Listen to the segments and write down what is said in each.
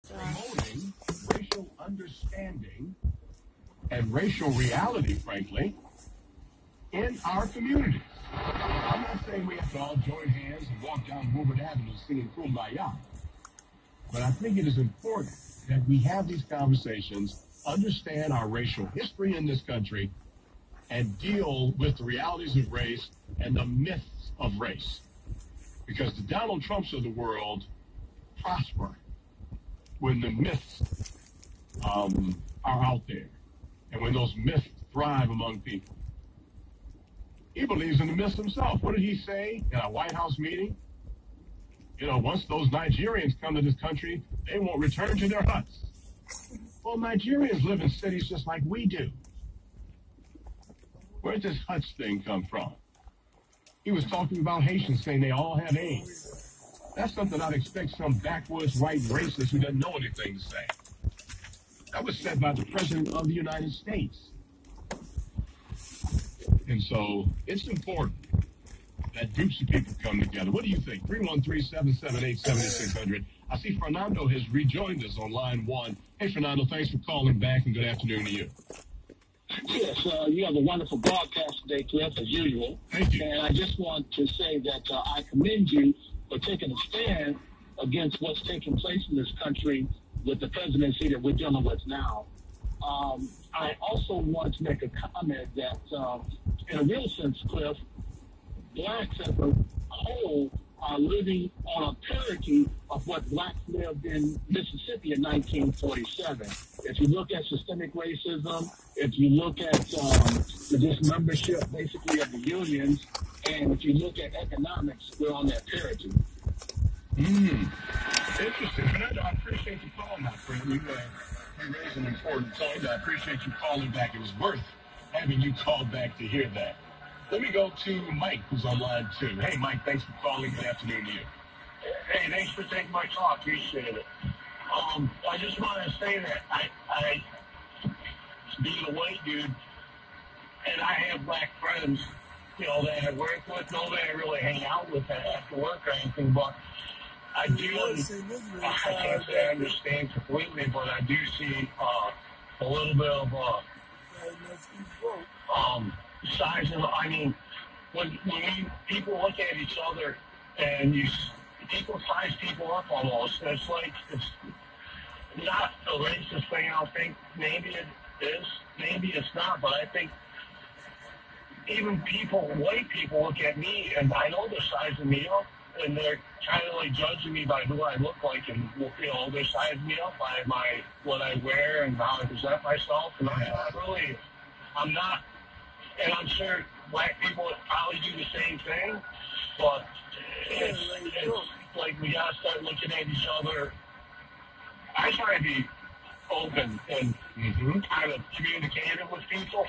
promoting racial understanding and racial reality, frankly, in our communities. I'm not saying we have to all join hands and walk down Woodward Avenue singing Kumbaya, but I think it is important that we have these conversations, understand our racial history in this country, and deal with the realities of race and the myths of race. Because the Donald Trumps of the world prosper when the myths are out there and when those myths thrive among people. He believes in the myths himself. What did he say in a White House meeting? You know, once those Nigerians come to this country, they won't return to their huts. Well, Nigerians live in cities just like we do. Where did this huts thing come from? He was talking about Haitians saying they all have AIDS. That's something I'd expect some backwoods white racist who doesn't know anything to say. That was said by the President of the United States. And so it's important that groups of people come together. What do you think? 313-778-7600. I see Fernando has rejoined us on line one. Hey, Fernando, thanks for calling back, and good afternoon to you. Yes, you have a wonderful broadcast today, Cliff, as usual. Thank you. And I just want to say that I commend you for taking a stand against what's taking place in this country with the presidency that we're dealing with now. I also want to make a comment that, in a real sense, Cliff, blacks as a whole are living on a parity of what blacks lived in Mississippi in 1947. If you look at systemic racism, if you look at the dismembership, basically, of the unions, and if you look at economics, we're on that parity. Interesting. Fernando, I appreciate you calling, my friend. You raised an important point. I appreciate you calling back. It was worth having you call back to hear that. Let me go to Mike, who's on line two. Hey, Mike, thanks for calling. Good afternoon to you. Hey, thanks for taking my call. Appreciate it. I just want to say that I being a white dude, and I have black friends, you know, that I work with, nobody I really hang out with after work or anything, but I do, I can't say I understand completely, but I do see a little bit of size of, I mean, when people look at each other and people size people up almost, it's like, it's not a racist thing, I don't think. Maybe it is, maybe it's not, but I think even white people look at me and I know they're sizing me up and they're kind of like judging me by who I look like, and you know, they size me up by what I wear and how I present myself, and I'm not, and I'm sure black people would probably do the same thing, but it's like we gotta start looking at each other. I try to be open and kind of communicative with people,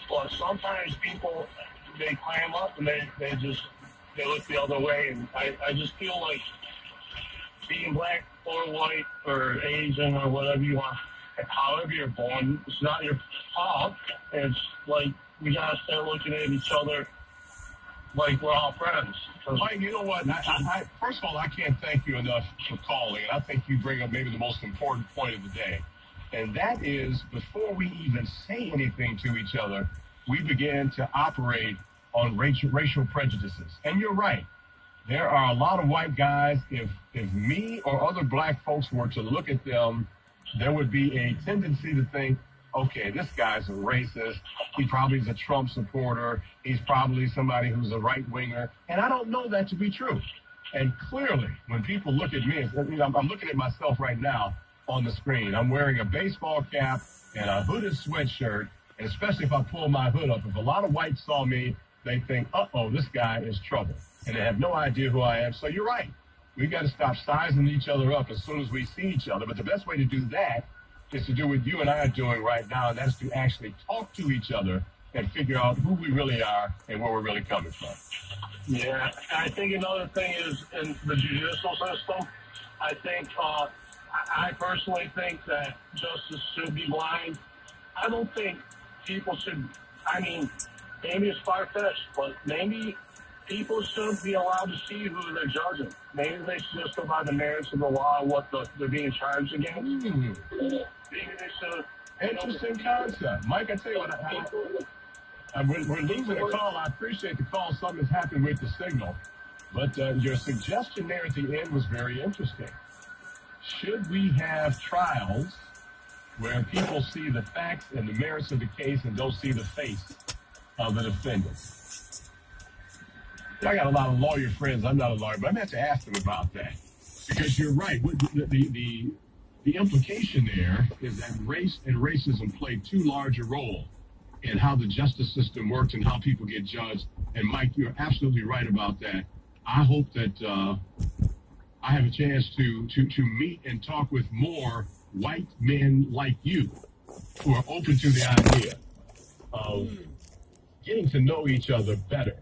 but sometimes people, they clam up and they look the other way, and I just feel like being black or white or Asian or whatever you want, however you're born, it's not your fault. It's like we gotta start looking at each other like we're all friends. Mike, you know what? I first of all, I can't thank you enough for calling, and I think you bring up maybe the most important point of the day, and that is before we even say anything to each other, we begin to operate on racial prejudices. And you're right. There are a lot of white guys. If me or other black folks were to look at them, there would be a tendency to think, okay, this guy's a racist. He probably is a Trump supporter. He's probably somebody who's a right-winger. And I don't know that to be true. And clearly, when people look at me, I'm looking at myself right now on the screen. I'm wearing a baseball cap and a hooded sweatshirt. And especially if I pull my hood up, if a lot of whites saw me, they think, uh-oh, this guy is trouble. And they have no idea who I am. So you're right. We've got to stop sizing each other up as soon as we see each other. But the best way to do that is to do what you and I are doing right now, and that's to actually talk to each other and figure out who we really are and where we're really coming from. Yeah, I think another thing is in the judicial system, I think, I personally think that justice should be blind. I don't think people should, I mean, maybe it's far-fetched, but maybe people shouldn't be allowed to see who they're judging. Maybe they should just go by the merits of the law and what they're being charged against. Maybe they should. Interesting concept. Mike, I tell you what, we're losing a call. I appreciate the call. Something's happened with the signal. But your suggestion there at the end was very interesting. Should we have trials where people see the facts and the merits of the case and don't see the face of the defendant? I got a lot of lawyer friends. I'm not a lawyer, but I'm going to have to ask them about that. Because you're right. The implication there is that race and racism play too large a role in how the justice system works and how people get judged. And Mike, you're absolutely right about that. I hope that I have a chance to meet and talk with more white men like you who are open to the idea of getting to know each other better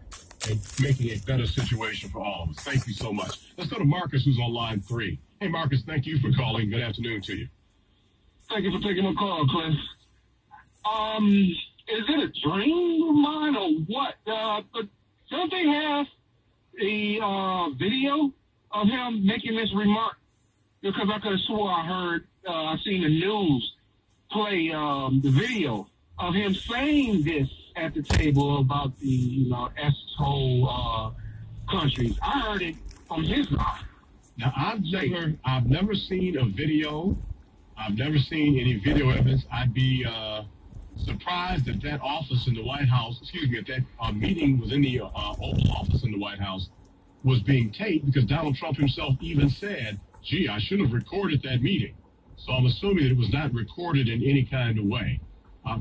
and making a better situation for all of us. Thank you so much. Let's go to Marcus, who's on line 3. Hey, Marcus, thank you for calling. Good afternoon to you. Thank you for taking my call, Cliff. Is it a dream of mine or what? But don't they have a video of him making this remark? Because I could have swore I seen the news play the video of him saying this at the table about the S-hole countries. I heard it from his mouth. Now, I've never seen a video. I've never seen any video evidence. I'd be surprised that that office in the White House, that meeting was in the Oval Office in the White House was being taped, because Donald Trump himself even said, gee, I should have recorded that meeting. So I'm assuming that it was not recorded in any kind of way.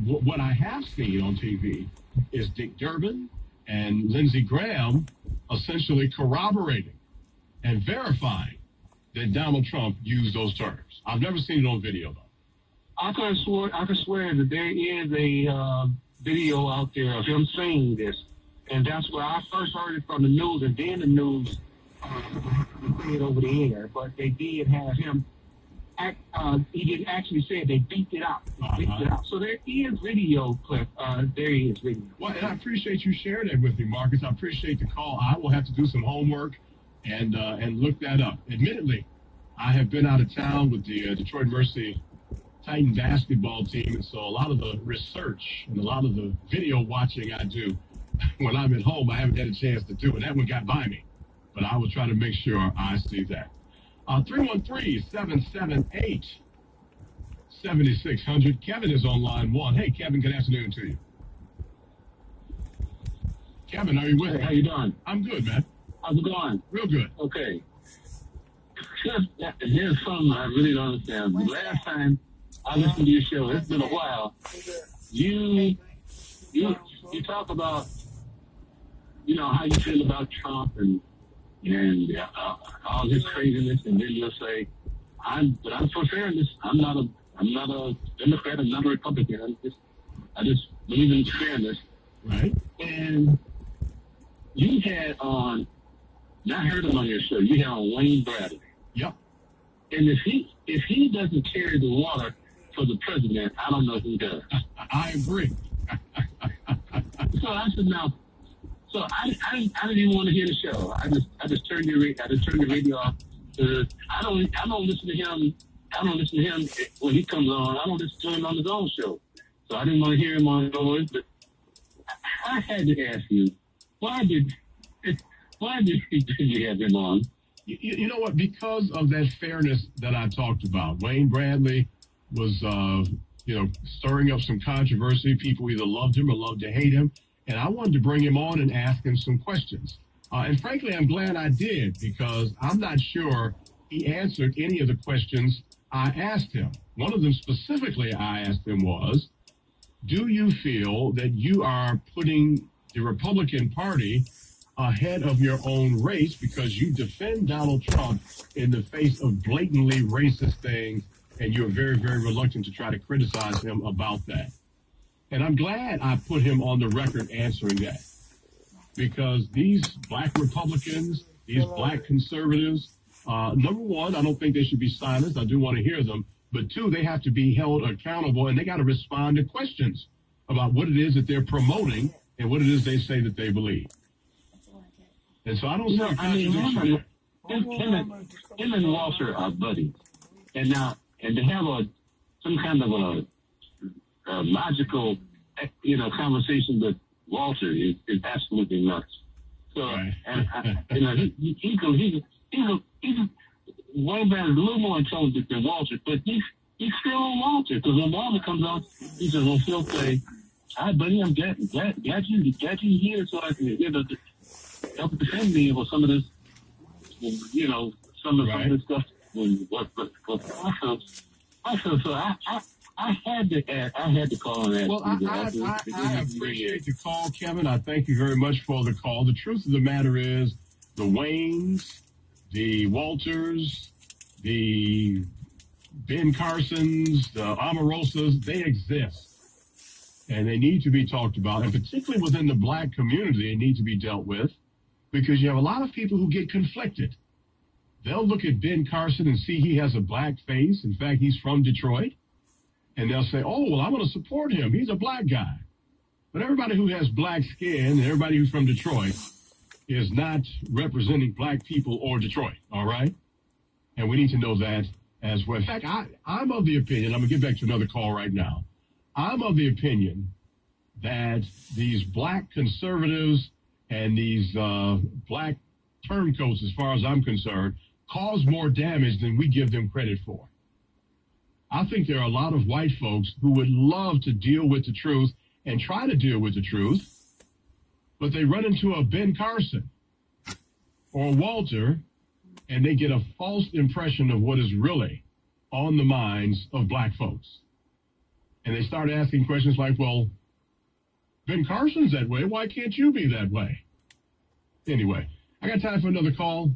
What I have seen on TV is Dick Durbin and Lindsey Graham essentially corroborating and verifying that Donald Trump used those terms. I've never seen it on video, though. I could swear that there is a video out there of him saying this, and that's where I first heard it from the news, and then the news put it over the air. But they did have him. He didn't actually say it. They beeped it out. So there is video, Cliff. There is video. Well, and I appreciate you sharing that with me, Marcus. I appreciate the call. I will have to do some homework and look that up. Admittedly, I have been out of town with the Detroit Mercy Titan basketball team, and so a lot of the research and a lot of the video watching I do when I'm at home, I haven't had a chance to do it. That one got by me, but I will try to make sure I see that. 313-778-7600. Kevin is on line 1. Hey, Kevin, good afternoon to you. Kevin, are you with me? How you doing? I'm good, man. How's it going? Real good. Okay. Here's something I really don't understand. The last time I listened to your show, it's been a while, you talk about, how you feel about Trump and all his craziness, and then you'll say, I'm for fairness. I'm not a Democrat. I'm not a Republican. I just believe in fairness. Right. And you had on, not heard him on your show. You had on Wayne Bradley. Yep. And if he doesn't carry the water for the president, I don't know who does. I agree. So I said, now. So I didn't even want to hear the show. I just turned the radio off. I don't listen to him. I don't listen to him when he comes on. I don't listen to him on his own show. So I didn't want to hear him on yours. But I had to ask you, why did you have him on? You know what? Because of that fairness that I talked about, Wayne Bradley was, stirring up some controversy. People either loved him or loved to hate him. And I wanted to bring him on and ask him some questions. And frankly, I'm glad I did, because I'm not sure he answered any of the questions I asked him. One of them specifically I asked him was, do you feel that you are putting the Republican Party ahead of your own race because you defend Donald Trump in the face of blatantly racist things, and you're very, very reluctant to try to criticize him about that? And I'm glad I put him on the record answering that, because these black Republicans, these black conservatives, number one, I don't think they should be silenced. I do want to hear them. But two, they have to be held accountable, and they got to respond to questions about what it is that they're promoting and what it is they say that they believe. And so I don't see a contradiction. Him and Walter are buddies. And now, and to have some kind of a logical, conversation with Walter is absolutely nuts. So, Right. and he's Wayne Barrett is a little more intelligent than Walter, but he's still on Walter, because when Walter comes on, he says, well, he'll say, "Hi, buddy, I'm glad you here, so I can help defend me with some of this, some of this stuff." So I had to call that. Well, I appreciate the call, Kevin. I thank you very much for the call. The truth of the matter is, the Waynes, the Walters, the Ben Carsons, the Omarosas, they exist. And they need to be talked about. And particularly within the black community, they need to be dealt with, because you have a lot of people who get conflicted. They'll look at Ben Carson and see he has a black face. In fact, he's from Detroit. And they'll say, oh, well, I'm going to support him. He's a black guy. But everybody who has black skin and everybody who's from Detroit is not representing black people or Detroit, all right? And we need to know that as well. In fact, I'm of the opinion, I'm going to get back to another call right now. I'm of the opinion that these black conservatives and these black turncoats, as far as I'm concerned, cause more damage than we give them credit for. I think there are a lot of white folks who would love to deal with the truth and try to deal with the truth, but they run into a Ben Carson or Walter, and they get a false impression of what is really on the minds of black folks. And they start asking questions like, well, Ben Carson's that way. Why can't you be that way? Anyway, I got time for another call.